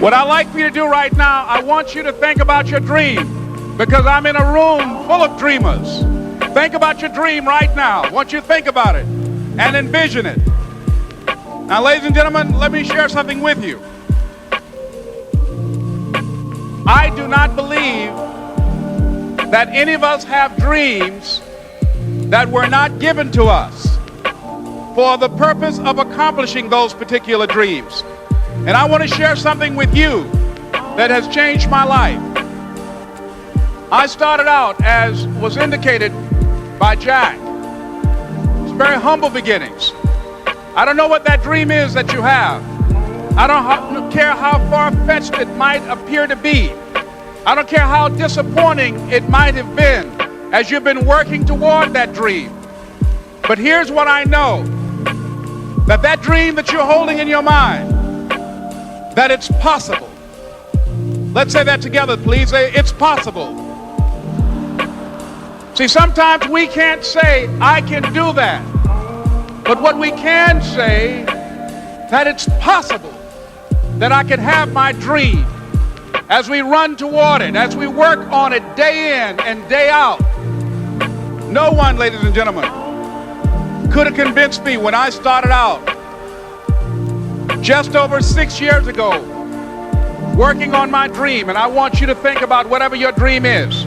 What I'd like for you to do right now, I want you to think about your dream, because I'm in a room full of dreamers. Think about your dream right now. I want you to think about it and envision it. Now, ladies and gentlemen, let me share something with you. I do not believe that any of us have dreams that were not given to us for the purpose of accomplishing those particular dreams. And I want to share something with you that has changed my life. I started out, as was indicated by Jack, it's very humble beginnings. I don't know what that dream is that you have. I don't care how far-fetched it might appear to be. I don't care how disappointing it might have been as you've been working toward that dream. But here's what I know, that dream that you're holding in your mind, that it's possible. Let's say that together, please. Say, it's possible. See, sometimes we can't say, I can do that. But what we can say, that it's possible that I can have my dream. As we run toward it, as we work on it day in and day out. No one, ladies and gentlemen, could have convinced me when I started out just over 6 years ago, working on my dream. And I want you to think about whatever your dream is,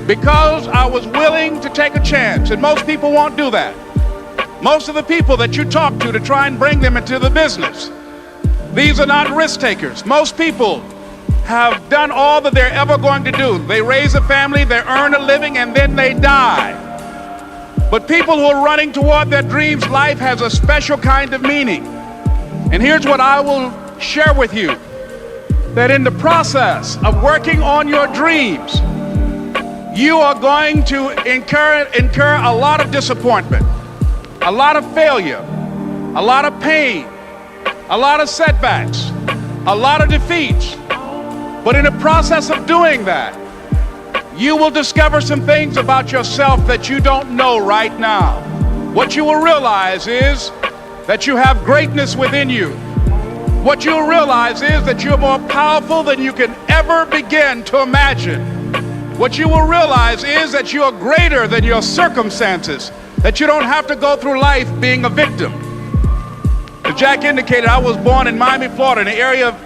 because I was willing to take a chance. And most people won't do that. Most of the people that you talk to try and bring them into the business, these are not risk takers. Most people have done all that they're ever going to do. They raise a family, they earn a living, and then they die. But people who are running toward their dreams, life has a special kind of meaning. And here's what I will share with you, that in the process of working on your dreams, you are going to incur a lot of disappointment, a lot of failure, a lot of pain, a lot of setbacks, a lot of defeats. But in the process of doing that, you will discover some things about yourself that you don't know right now. What you will realize is that you have greatness within you. What you'll realize is that you're more powerful than you can ever begin to imagine. What you will realize is that you are greater than your circumstances, that you don't have to go through life being a victim. As Jack indicated, I was born in Miami, Florida, in an area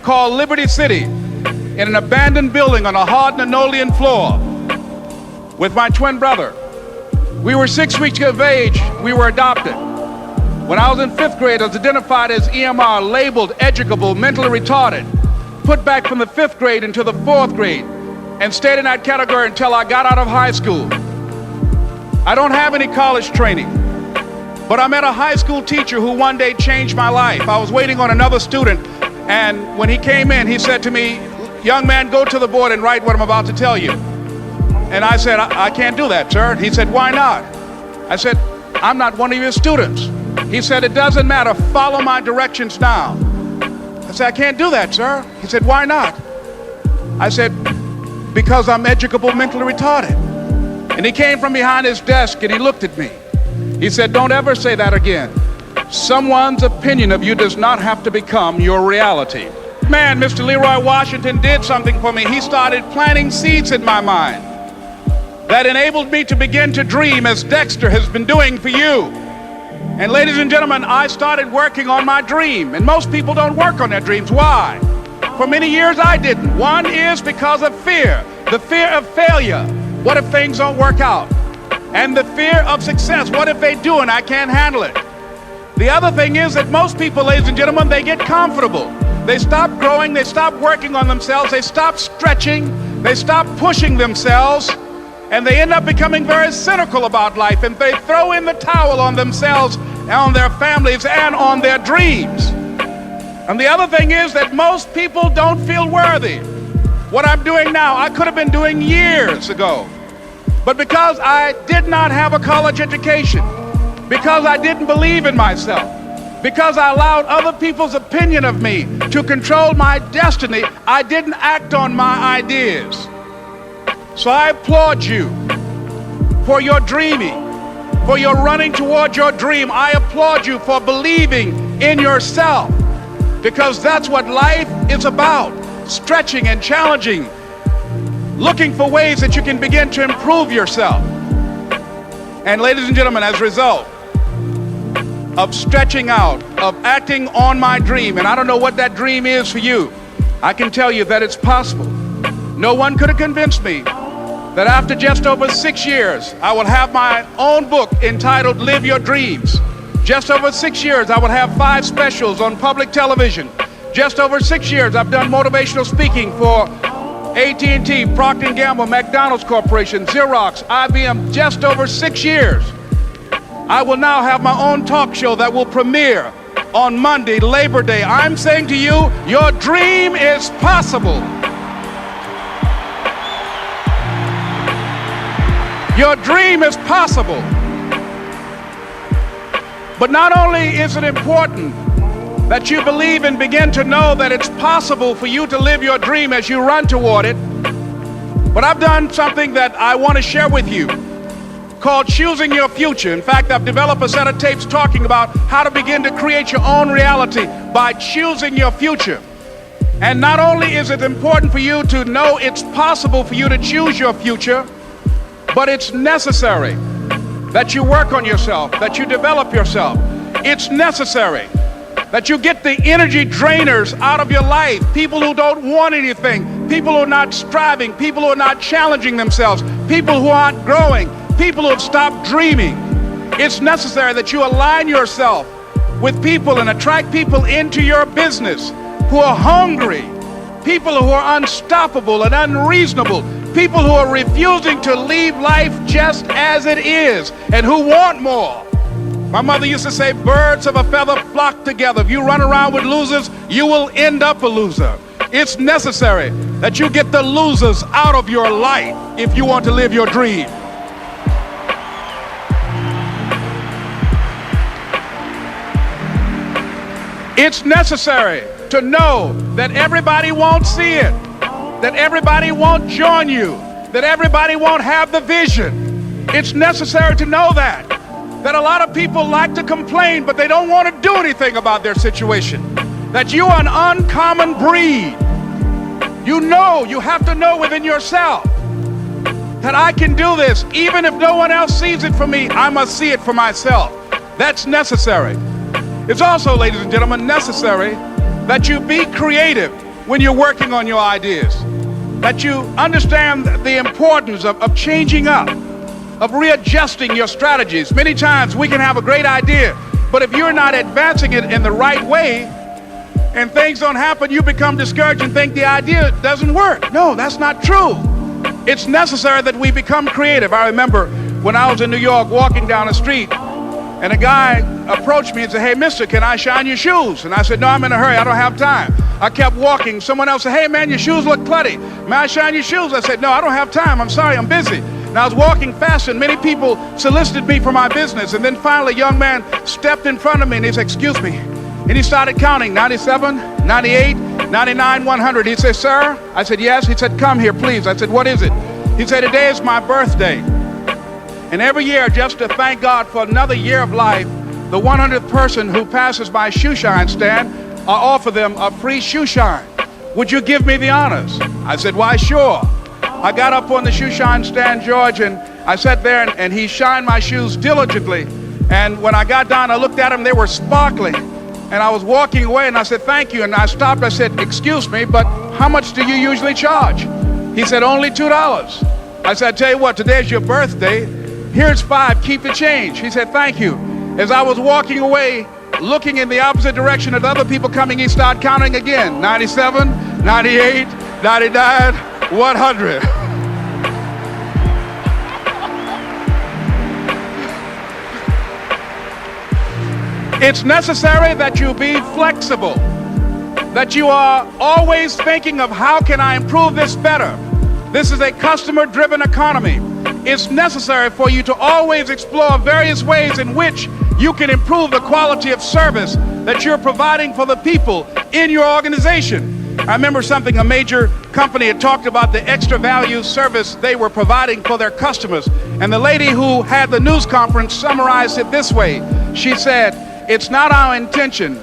called Liberty City, in an abandoned building on a hard linoleum floor with my twin brother. We were 6 weeks of age. We were adopted. When I was in 5th grade, I was identified as EMR, labeled educable, mentally retarded, put back from the 5th grade into the 4th grade, and stayed in that category until I got out of high school. I don't have any college training, but I met a high school teacher who one day changed my life. I was waiting on another student, and when he came in, he said to me, young man, go to the board and write what I'm about to tell you. And I said, I can't do that, sir. He said, why not? I said, I'm not one of your students. He said, it doesn't matter, follow my directions now. I said, I can't do that, sir. He said, why not? I said, because I'm educable, mentally retarded. And he came from behind his desk and he looked at me. He said, don't ever say that again. Someone's opinion of you does not have to become your reality. Man, Mr. Leroy Washington did something for me. He started planting seeds in my mind that enabled me to begin to dream, as Dexter has been doing for you. And ladies and gentlemen, I started working on my dream. And most people don't work on their dreams. Why? For many years I didn't. One is because of fear. The fear of failure. What if things don't work out? And the fear of success. What if they do and I can't handle it? The other thing is that most people, ladies and gentlemen, they get comfortable. They stop growing, they stop working on themselves, they stop stretching, they stop pushing themselves, and they end up becoming very cynical about life, and they throw in the towel on themselves, on their families, and on their dreams. And the other thing is that most people don't feel worthy. What I'm doing now, I could have been doing years ago. But because I did not have a college education, because I didn't believe in myself, because I allowed other people's opinion of me to control my destiny, I didn't act on my ideas. So I applaud you for your dreaming, for your running toward your dream. I applaud you for believing in yourself, because that's what life is about, stretching and challenging, looking for ways that you can begin to improve yourself. And ladies and gentlemen, as a result of stretching out, of acting on my dream, and I don't know what that dream is for you, I can tell you that it's possible. No one could have convinced me that after just over 6 years, I will have my own book entitled Live Your Dreams. Just over 6 years, I will have 5 specials on public television. Just over 6 years, I've done motivational speaking for AT&T, Procter & Gamble, McDonald's Corporation, Xerox, IBM. Just over 6 years. I will now have my own talk show that will premiere on Monday, Labor Day. I'm saying to you, your dream is possible. Your dream is possible. But not only is it important that you believe and begin to know that it's possible for you to live your dream as you run toward it, but I've done something that I want to share with you called Choosing Your Future. In fact, I've developed a set of tapes talking about how to begin to create your own reality by choosing your future. And not only is it important for you to know it's possible for you to choose your future, but it's necessary that you work on yourself, that you develop yourself. It's necessary that you get the energy drainers out of your life, people who don't want anything, people who are not striving, people who are not challenging themselves, people who aren't growing, people who have stopped dreaming. It's necessary that you align yourself with people and attract people into your business who are hungry, people who are unstoppable and unreasonable, people who are refusing to leave life just as it is and who want more. My mother used to say, birds of a feather flock together. If you run around with losers, you will end up a loser. It's necessary that you get the losers out of your life if you want to live your dream. It's necessary to know that everybody won't see it, that everybody won't join you, that everybody won't have the vision. It's necessary to know that a lot of people like to complain, but they don't want to do anything about their situation, that you are an uncommon breed. You have to know within yourself that I can do this. Even if no one else sees it for me, I must see it for myself. That's necessary. It's also, ladies and gentlemen, necessary that you be creative when you're working on your ideas, that you understand the importance of changing up, of readjusting your strategies. Many times we can have a great idea, but if you're not advancing it in the right way and things don't happen, you become discouraged and think the idea doesn't work. No, that's not true. It's necessary that we become creative. I remember when I was in New York walking down the street, and a guy approached me and said, "Hey, mister, can I shine your shoes?" And I said, "No, I'm in a hurry. I don't have time." I kept walking. Someone else said, "Hey, man, your shoes look clutty. May I shine your shoes?" I said, "No, I don't have time. I'm sorry, I'm busy." And I was walking fast, and many people solicited me for my business. And then finally, a young man stepped in front of me, and he said, "Excuse me." And he started counting, 97, 98, 99, 100. He said, "Sir?" I said, "Yes." He said, "Come here, please." I said, "What is it?" He said, "Today is my birthday. And every year, just to thank God for another year of life, the 100th person who passes my shoe shine stand, I offer them a free shoe shine. Would you give me the honors?" I said, "Why, sure." I got up on the shoe shine stand, George, and I sat there and he shined my shoes diligently. And when I got down, I looked at them, they were sparkling. And I was walking away and I said, "Thank you." And I stopped, I said, "Excuse me, but how much do you usually charge?" He said, "Only $2. I said, "I tell you what, today's your birthday. Here's $5, keep the change." He said, "Thank you." As I was walking away, looking in the opposite direction at other people coming, he started counting again. 97, 98, 99, 100. It's necessary that you be flexible, that you are always thinking of how can I improve this better. This is a customer-driven economy. It's necessary for you to always explore various ways in which you can improve the quality of service that you're providing for the people in your organization. I remember something, a major company had talked about the extra value service they were providing for their customers. And the lady who had the news conference summarized it this way. She said, "It's not our intention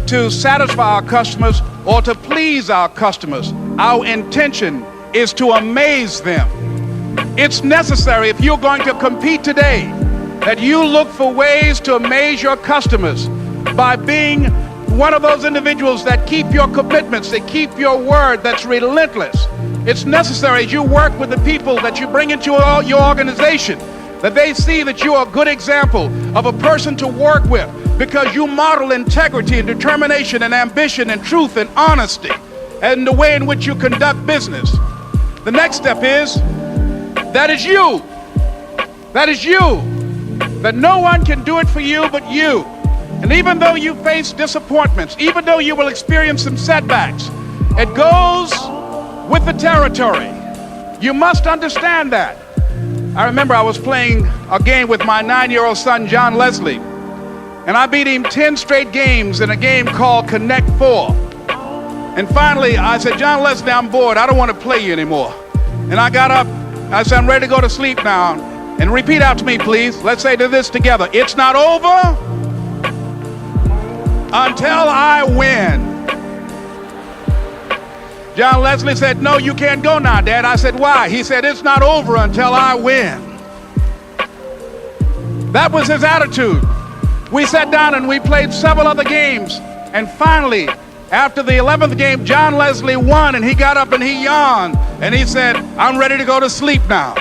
to satisfy our customers or to please our customers. Our intention is to amaze them. It's necessary, if you're going to compete today, that you look for ways to amaze your customers by being one of those individuals that keep your commitments, that keep your word, that's relentless. It's necessary as you work with the people that you bring into your organization, that they see that you are a good example of a person to work with, because you model integrity and determination and ambition and truth and honesty and the way in which you conduct business. The next step is, that is you. That is you. That no one can do it for you but you. And even though you face disappointments, even though you will experience some setbacks, it goes with the territory. You must understand that. I remember I was playing a game with my 9-year-old son, John Leslie, and I beat him 10 straight games in a game called Connect 4. And finally, I said, John Leslie, I'm bored. I don't want to play you anymore. And I got up. I said, I'm ready to go to sleep now. And repeat out to me, please. Let's say this together. It's not over until I win. John Leslie said, no, you can't go now, Dad. I said, why? He said, it's not over until I win. That was his attitude. We sat down and we played several other games. And finally, after the 11th game, John Leslie won, and he got up and he yawned. And he said, I'm ready to go to sleep now.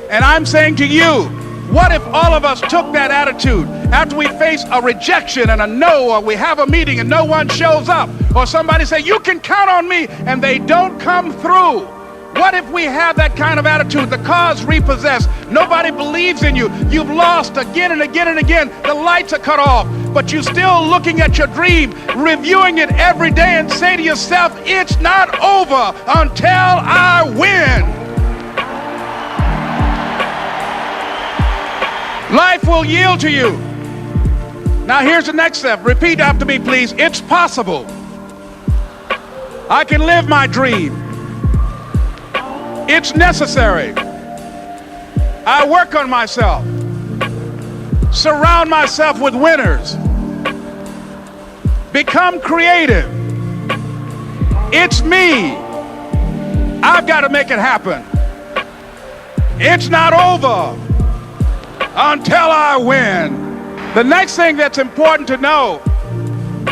And I'm saying to you, what if all of us took that attitude after we face a rejection and a no, or we have a meeting and no one shows up, or somebody say, you can count on me, and they don't come through? What if we have that kind of attitude? The car's repossessed. Nobody believes in you. You've lost again and again and again. The lights are cut off, but you're still looking at your dream, reviewing it every day, and say to yourself, it's not over until I win. Life will yield to you. Now here's the next step. Repeat after me, please. It's possible. I can live my dream. It's necessary. I work on myself. Surround myself with winners. Become creative. It's me. I've got to make it happen. It's not over until I win. The next thing that's important to know,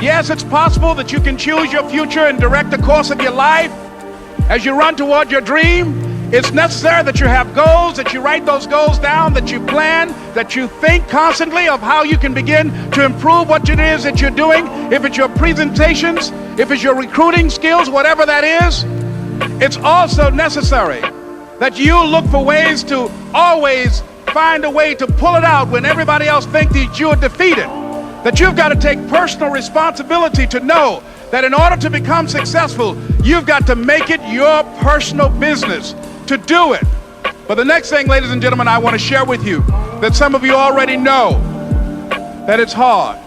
yes, it's possible that you can choose your future and direct the course of your life as you run toward your dream. It's necessary that you have goals, that you write those goals down, that you plan, that you think constantly of how you can begin to improve what it is that you're doing. If it's your presentations, if it's your recruiting skills, whatever that is, it's also necessary that you look for ways to always find a way to pull it out when everybody else thinks that you're defeated. That you've got to take personal responsibility to know that in order to become successful, you've got to make it your personal business to do it. But the next thing, ladies and gentlemen, I want to share with you that some of you already know that it's hard.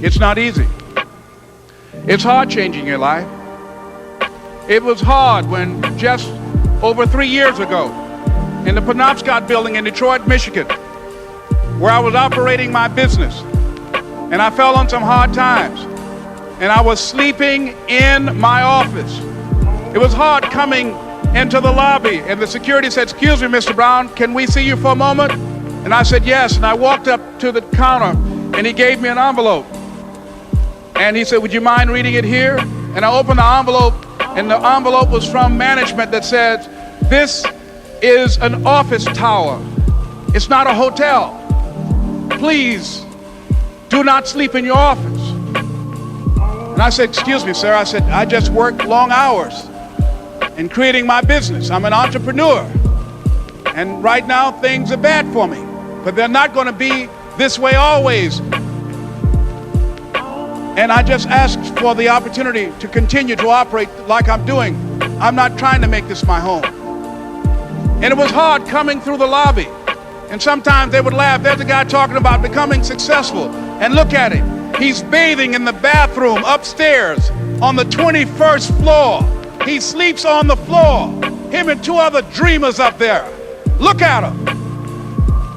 It's not easy. It's hard changing your life. It was hard when just over 3 years ago, in the Penobscot building in Detroit, Michigan, where I was operating my business, and I fell on some hard times, and I was sleeping in my office. It was hard coming into the lobby, and the security said, excuse me, Mr. Brown, can we see you for a moment? And I said, yes, and I walked up to the counter, and he gave me an envelope. And he said, would you mind reading it here? And I opened the envelope, and the envelope was from management that said, this is an office tower. It's not a hotel. Please do not sleep in your office. And I said, excuse me, sir. I said, I just work long hours in creating my business. I'm an entrepreneur. And right now things are bad for me, but they're not going to be this way always. And I just asked for the opportunity to continue to operate like I'm doing. I'm not trying to make this my home. And it was hard coming through the lobby. And sometimes they would laugh. There's a guy talking about becoming successful. And look at him. He's bathing in the bathroom upstairs on the 21st floor. He sleeps on the floor. Him and 2 other dreamers up there. Look at him.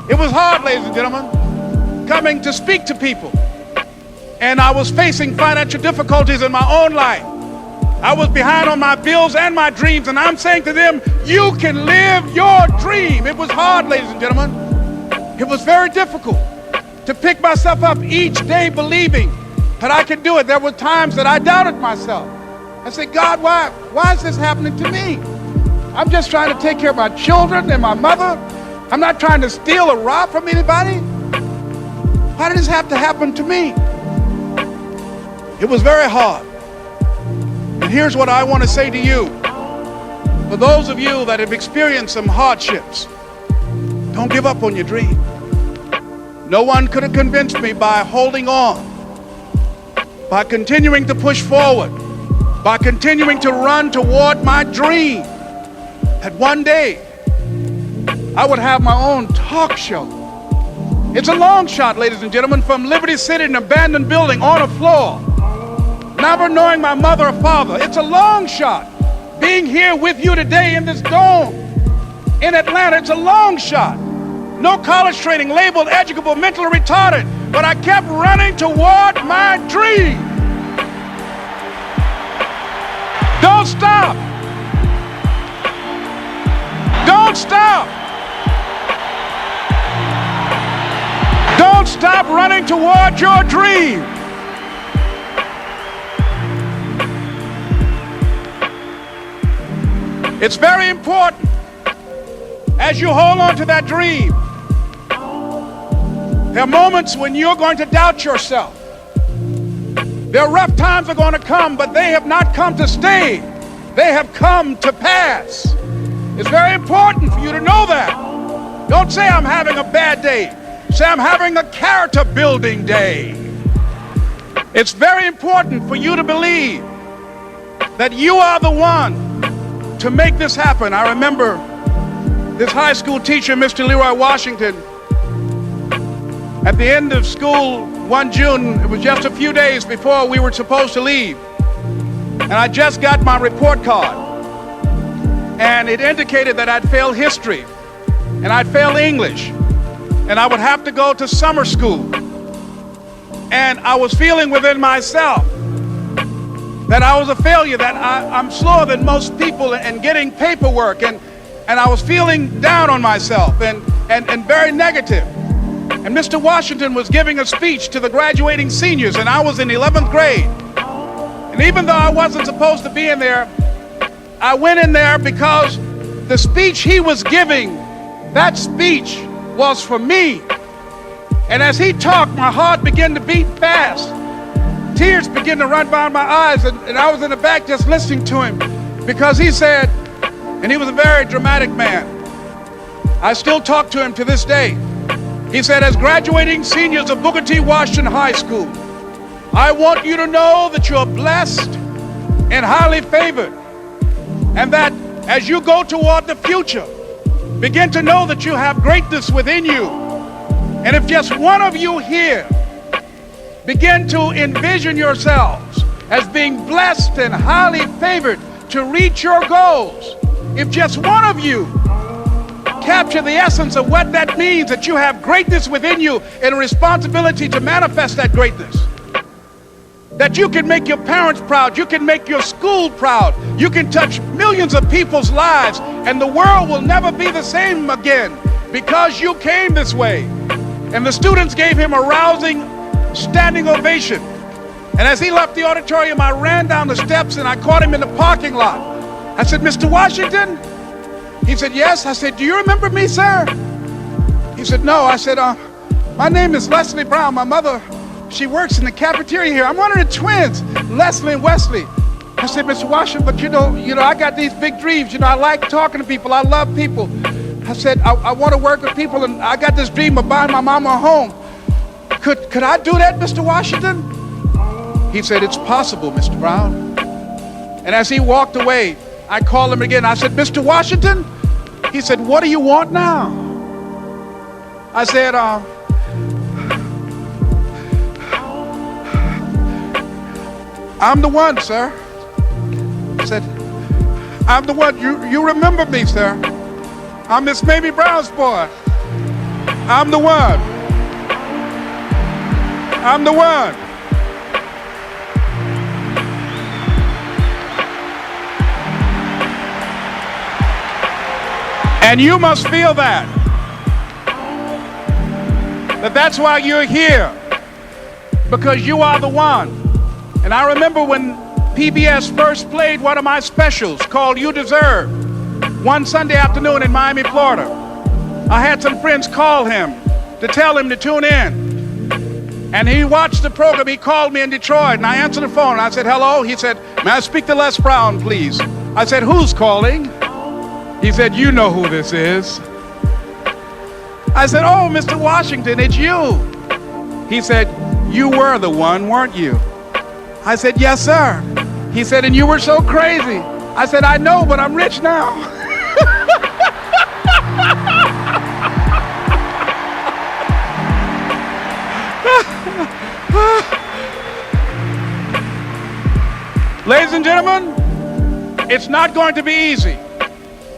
It was hard, ladies and gentlemen, coming to speak to people and I was facing financial difficulties in my own life. I was behind on my bills and my dreams, and I'm saying to them, you can live your dream. It was hard, ladies and gentlemen. It was very difficult to pick myself up each day believing that I could do it. There were times that I doubted myself. I said, God, why is this happening to me? I'm just trying to take care of my children and my mother. I'm not trying to steal or rob from anybody. Why did this have to happen to me? It was very hard. And here's what I want to say to you. For those of you that have experienced some hardships, don't give up on your dream. No one could have convinced me by holding on, by continuing to push forward, by continuing to run toward my dream, that one day I would have my own talk show. It's a long shot, ladies and gentlemen, from Liberty City, an abandoned building on a floor, never knowing my mother or father. It's a long shot. Being here with you today in this dome in Atlanta, it's a long shot. No college training, labeled educable, mentally retarded, but I kept running toward my dream. Don't stop. Don't stop. Don't stop running toward your dream. It's very important as you hold on to that dream. There are moments when you're going to doubt yourself. There are rough times are going to come, but they have not come to stay. They have come to pass. It's very important for you to know that. Don't say I'm having a bad day. Say I'm having a character building day. It's very important for you to believe that you are the one to make this happen. I remember this high school teacher, Mr. Leroy Washington, at the end of school one June, it was just a few days before we were supposed to leave, and I just got my report card, and it indicated that I'd failed history, and I'd failed English, and I would have to go to summer school. And I was feeling within myself that I was a failure, that I'm slower than most people in getting paperwork, and I was feeling down on myself and very negative. And Mr. Washington was giving a speech to the graduating seniors, and I was in 11th grade. And even though I wasn't supposed to be in there, I went in there because the speech he was giving, that speech was for me. And as he talked, my heart began to beat fast. Tears began to run down my eyes, and I was in the back just listening to him, because he said, and he was a very dramatic man. I still talk to him to this day. He said, as graduating seniors of Booker T. Washington High School, I want you to know that you're blessed and highly favored, and that as you go toward the future, begin to know that you have greatness within you. And if just one of you here begin to envision yourselves as being blessed and highly favored to reach your goals, if just one of you capture the essence of what that means, that you have greatness within you and a responsibility to manifest that greatness, that you can make your parents proud, you can make your school proud, you can touch millions of people's lives, and the world will never be the same again because you came this way. And the students gave him a rousing standing ovation. And as he left the auditorium, I ran down the steps and I caught him in the parking lot. I said, Mr. Washington? He said, yes. I said, do you remember me, sir? He said, no. I said, my name is Leslie Brown. My mother, she works in the cafeteria here. I'm one of the twins, Leslie and Wesley. I said, Mr. Washington, but you know, I got these big dreams. I like talking to people. I love people. I said, I want to work with people, and I got this dream of buying my mama a home. Could I do that, Mr. Washington? He said, it's possible, Mr. Brown. And as he walked away, I called him again. I said, Mr. Washington? He said, what do you want now? I said, I'm the one, sir. I said, I'm the one. You remember me, sir. I'm Miss Mamie Brown's boy. I'm the one. I'm the one. And you must feel that's why you're here, because you are the one. And I remember when PBS first played one of my specials called You Deserve, one Sunday afternoon in Miami, Florida. I had some friends call him to tell him to tune in. And he watched the program. He called me in Detroit, and I answered the phone. I said, hello. He said, may I speak to Les Brown, please? I said, who's calling? He said, you know who this is. I said, oh, Mr. Washington, it's you. He said, you were the one, weren't you? I said, yes, sir. He said, and you were so crazy. I said, I know, but I'm rich now. Ladies and gentlemen, it's not going to be easy.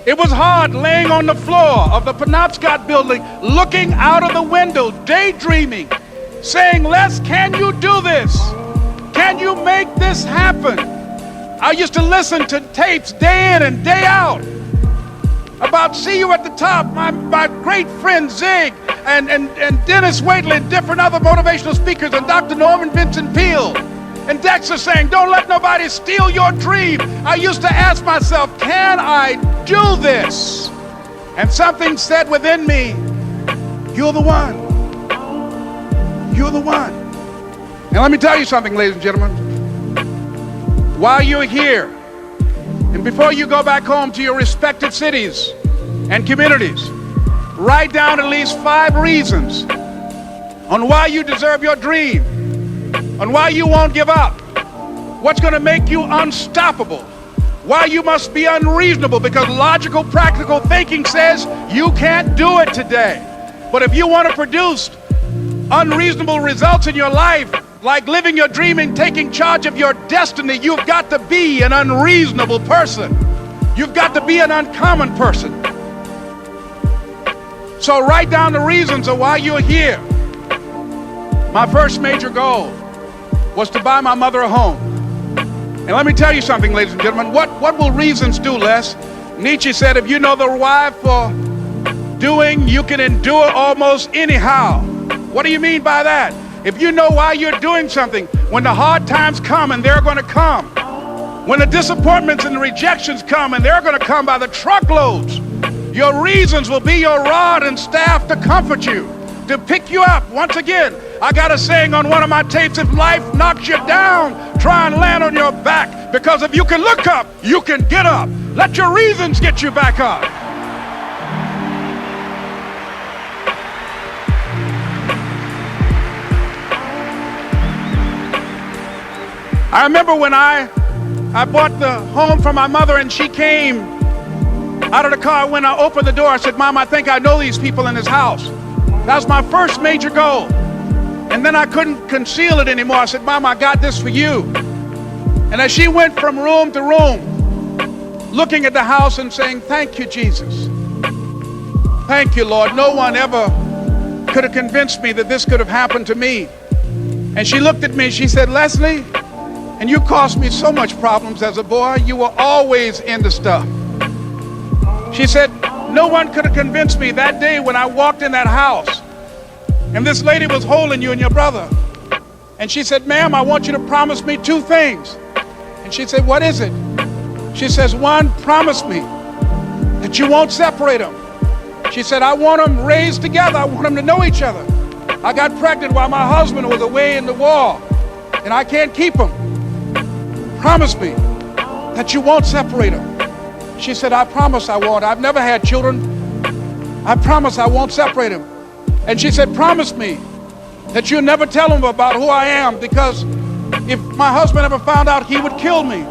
It was hard laying on the floor of the Penobscot building, looking out of the window, daydreaming, saying, Les, can you do this? Can you make this happen? I used to listen to tapes day in and day out about See You at the Top, my great friend Zig and Dennis Waitley and different other motivational speakers, and Dr. Norman Vincent Peale and Dexter saying, don't let nobody steal your dream. I used to ask myself, can I do this? And something said within me, you're the one. You're the one. Now let me tell you something, ladies and gentlemen. While you're here, and before you go back home to your respective cities and communities, write down at least 5 reasons on why you deserve your dream, on why you won't give up, what's going to make you unstoppable, why you must be unreasonable, because logical, practical thinking says you can't do it today. But if you want to produce unreasonable results in your life, like living your dream and taking charge of your destiny, you've got to be an unreasonable person. You've got to be an uncommon person. So write down the reasons of why you're here. My first major goal was to buy my mother a home. And let me tell you something, ladies and gentlemen. What will reasons do, Les? Nietzsche said, if you know the why for doing, you can endure almost anyhow. What do you mean by that? If you know why you're doing something, when the hard times come, and they're going to come, when the disappointments and the rejections come, and they're going to come by the truckloads, your reasons will be your rod and staff to comfort you, to pick you up. Once again, I got a saying on one of my tapes, if life knocks you down, try and land on your back, because if you can look up, you can get up. Let your reasons get you back up. I remember when I bought the home for my mother, and she came out of the car. When I opened the door, I said, Mom, I think I know these people in this house. That was my first major goal. And then I couldn't conceal it anymore. I said, Mom, I got this for you. And as she went from room to room, looking at the house and saying, thank you, Jesus. Thank you, Lord. No one ever could have convinced me that this could have happened to me. And she looked at me and she said, Leslie, and you caused me so much problems as a boy. You were always into stuff. She said, no one could have convinced me that day when I walked in that house and this lady was holding you and your brother. And she said, ma'am, I want you to promise me 2 things. And she said, what is it? She says, 1, promise me that you won't separate them. She said, I want them raised together. I want them to know each other. I got pregnant while my husband was away in the war, and I can't keep them. Promise me that you won't separate them. She said, I promise I won't. I've never had children. I promise I won't separate them. And she said, promise me that you'll never tell them about who I am, because if my husband ever found out, he would kill me.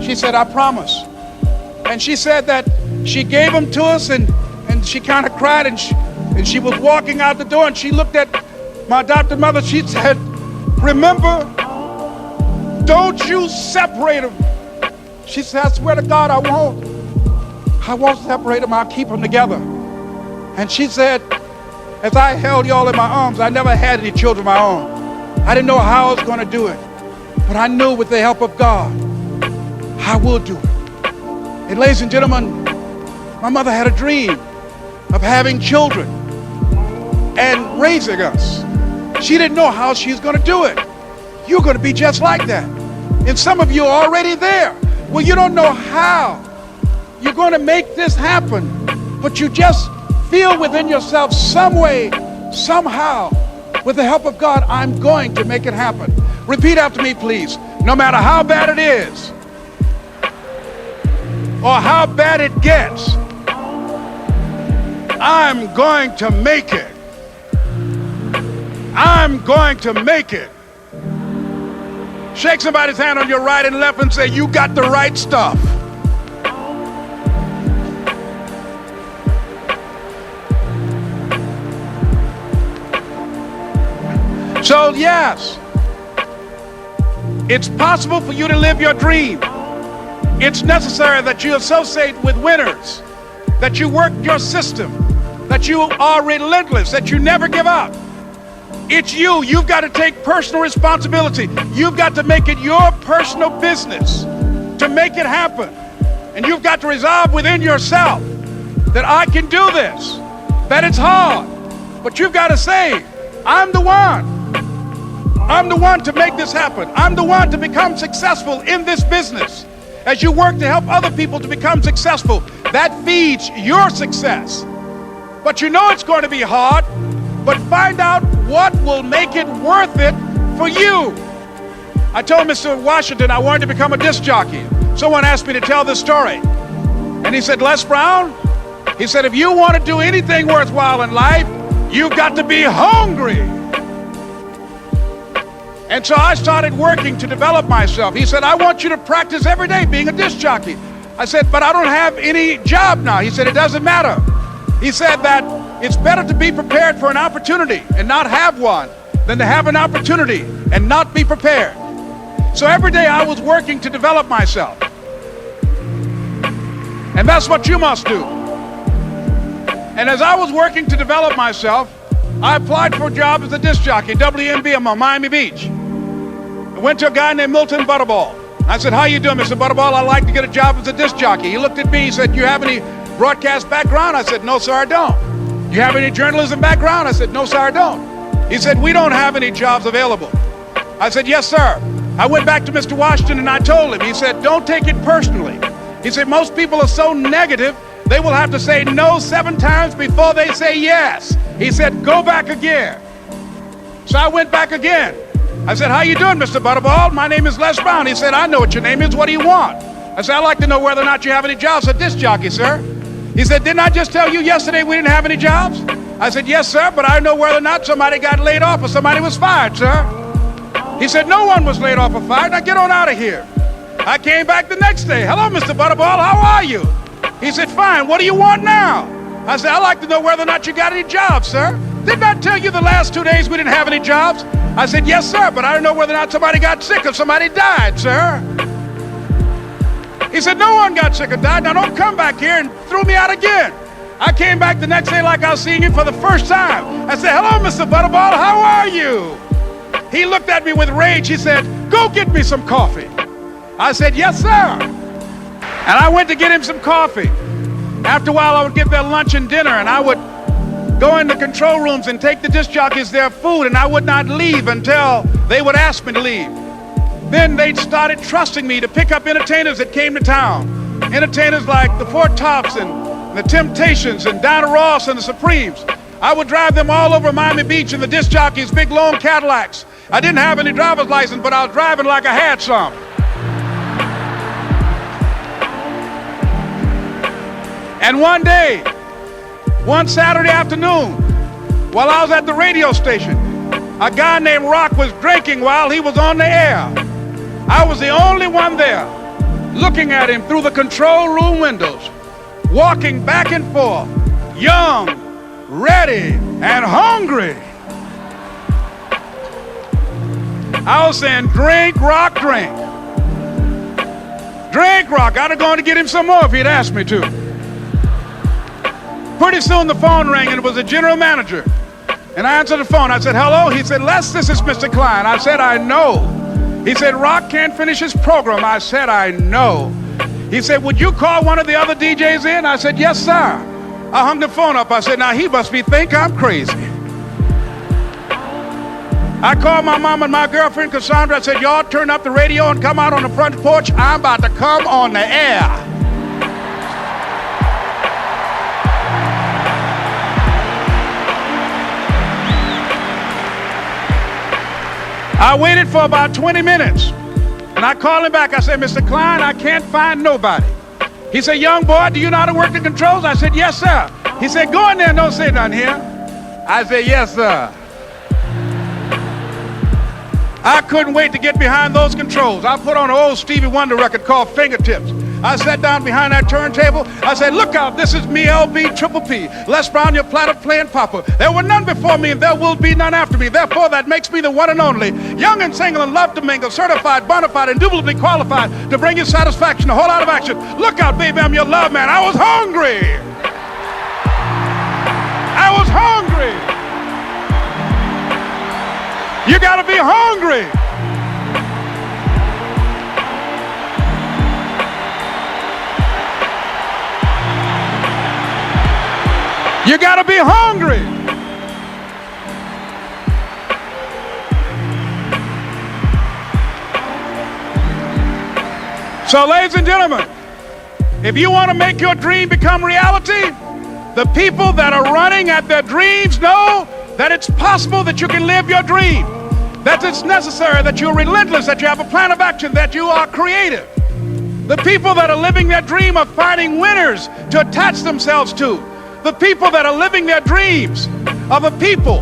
She said, I promise. And she said that she gave them to us, and she kind of cried, and she was walking out the door, and she looked at my adopted mother. She said, remember, don't you separate them. She said, I swear to God, I won't separate them. I'll keep them together. And she said, as I held y'all in my arms, I never had any children of my own. I didn't know how I was going to do it, but I knew with the help of God, I will do it. And ladies and gentlemen, My mother had a dream of having children and raising us. She didn't know how she was going to do it. You're going to be just like that. And some of you are already there. Well, you don't know how you're going to make this happen, but you just feel within yourself some way, somehow, with the help of God, I'm going to make it happen. Repeat after me, please. No matter how bad it is or how bad it gets, I'm going to make it. I'm going to make it. Shake somebody's hand on your right and left and say, you got the right stuff. So yes, it's possible for you to live your dream. It's necessary that you associate with winners, that you work your system, that you are relentless, that you never give up. It's you. You've got to take personal responsibility. You've got to make it your personal business to make it happen. And you've got to resolve within yourself that I can do this, that it's hard, but you've got to say, I'm the one. I'm the one to make this happen. I'm the one to become successful in this business. As you work to help other people to become successful, that feeds your success. But you know it's going to be hard, but find out what will make it worth it for you. I told Mr. Washington I wanted to become a disc jockey. Someone asked me to tell this story. And he said, Les Brown, he said, if you want to do anything worthwhile in life, you've got to be hungry. And so I started working to develop myself. He said, I want you to practice every day being a disc jockey. I said, but I don't have any job now. He said, it doesn't matter. He said that it's better to be prepared for an opportunity and not have one than to have an opportunity and not be prepared. So every day I was working to develop myself. And that's what you must do. And as I was working to develop myself, I applied for a job as a disc jockey, WMBM on Miami Beach. I went to a guy named Milton Butterball. I said, how you doing, Mr. Butterball? I'd like to get a job as a disc jockey. He looked at me, he said, you have any broadcast background? I said, no, sir, I don't. You have any journalism background? I said, no, sir, I don't. He said, we don't have any jobs available. I said, yes, sir. I went back to Mr. Washington and I told him, he said, don't take it personally. He said, most people are so negative, they will have to say no 7 times before they say yes. He said, go back again. So I went back again. I said, how you doing, Mr. Butterball? My name is Les Brown. He said, I know what your name is. What do you want? I said, I'd like to know whether or not you have any jobs as a disc jockey, sir. He said, didn't I just tell you yesterday we didn't have any jobs? I said, yes, sir, but I know whether or not somebody got laid off or somebody was fired, sir. He said, no one was laid off or fired. Now get on out of here. I came back the next day. Hello, Mr. Butterball. How are you? He said, fine. What do you want now? I said, I'd like to know whether or not you got any jobs, sir. Didn't I tell you the last 2 days we didn't have any jobs? I said, yes, sir, but I don't know whether or not somebody got sick or somebody died, sir. He said, no one got sick or died. Now don't come back here and throw me out again. I came back the next day like I was seeing you for the first time. I said, hello, Mr. Butterball, how are you? He looked at me with rage. He said, go get me some coffee. I said, yes, sir. And I went to get him some coffee. After a while, I would get their lunch and dinner, and I would go in the control rooms and take the disc jockeys their food, and I would not leave until they would ask me to leave. Then they started trusting me to pick up entertainers that came to town. Entertainers like the Four Tops and the Temptations and Donna Ross and the Supremes. I would drive them all over Miami Beach in the disc jockeys' big long Cadillacs. I didn't have any driver's license, but I was driving like I had some. And one day, one Saturday afternoon, while I was at the radio station, a guy named Rock was drinking while he was on the air. I was the only one there, looking at him through the control room windows, walking back and forth, young, ready, and hungry. I was saying, drink, Rock, drink. Drink, Rock. I'd have gone to get him some more if he'd asked me to. Pretty soon the phone rang and it was the general manager. And I answered the phone. I said, hello? He said, Les, this is Mr. Klein. I said, I know. He said, Rock can't finish his program. I said, I know. He said, would you call one of the other DJs in? I said, yes, sir. I hung the phone up. I said, now he must think I'm crazy. I called my mom and my girlfriend, Cassandra. I said, y'all turn up the radio and come out on the front porch. I'm about to come on the air. I waited for about 20 minutes. And I called him back. I said, Mr. Klein, I can't find nobody. He said, young boy, do you know how to work the controls? I said, yes, sir. He said, go in there and don't say nothing here. I said, yes, sir. I couldn't wait to get behind those controls. I put on an old Stevie Wonder record called Fingertips. I sat down behind that turntable. I said, look out, this is me, LB, Triple P. Les Brown, your platter playing Papa. There were none before me and there will be none after me. Therefore, that makes me the one and only. Young and single and love to mingle, certified, bona fide, indubitably qualified to bring you satisfaction, a whole lot of action. Look out, baby, I'm your love man. I was hungry. I was hungry. You gotta be hungry. You gotta be hungry. So, ladies and gentlemen, if you want to make your dream become reality, the people that are running at their dreams know that it's possible that you can live your dream, that it's necessary, that you're relentless, that you have a plan of action, that you are creative. The people that are living their dream are finding winners to attach themselves to. The people that are living their dreams are the people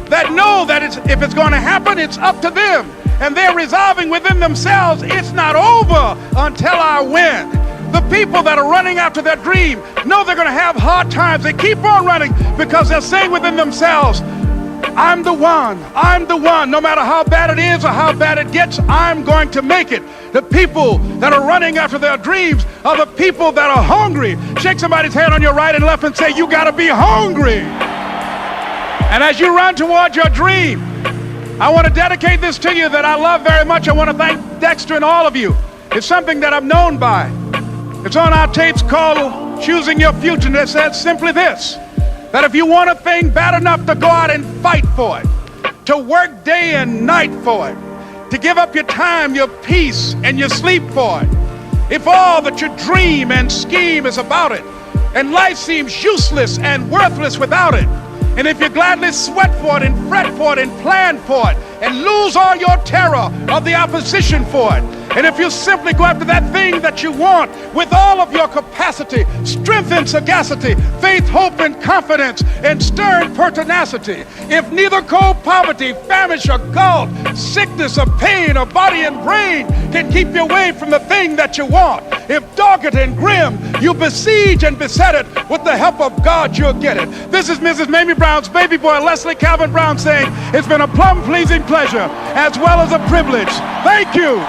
that know that if it's going to happen, it's up to them. And they're resolving within themselves, it's not over until I win. The people that are running after their dream know they're going to have hard times. They keep on running because they're saying within themselves, I'm the one, no matter how bad it is or how bad it gets, I'm going to make it. The people that are running after their dreams are the people that are hungry. Shake somebody's hand on your right and left and say, you gotta be hungry. And as you run towards your dream, I want to dedicate this to you that I love very much. I want to thank Dexter and all of you. It's something that I'm known by. It's on our tapes called Choosing Your Future, and it says simply this, that if you want a thing bad enough to go out and fight for it, to work day and night for it, to give up your time, your peace, and your sleep for it, if all that you dream and scheme is about it, and life seems useless and worthless without it, and if you gladly sweat for it and fret for it and plan for it and lose all your terror of the opposition for it, and if you simply go after that thing that you want with all of your capacity, strength and sagacity, faith, hope and confidence, and stern pertinacity, if neither cold poverty, famish or gall, sickness or pain or body and brain can keep you away from the thing that you want, if dogged and grim you besiege and beset it, with the help of God you'll get it. This is Mrs. Mamie Brown's baby boy, Leslie Calvin Brown, saying it's been a plumb pleasing pleasure as well as a privilege. Thank you.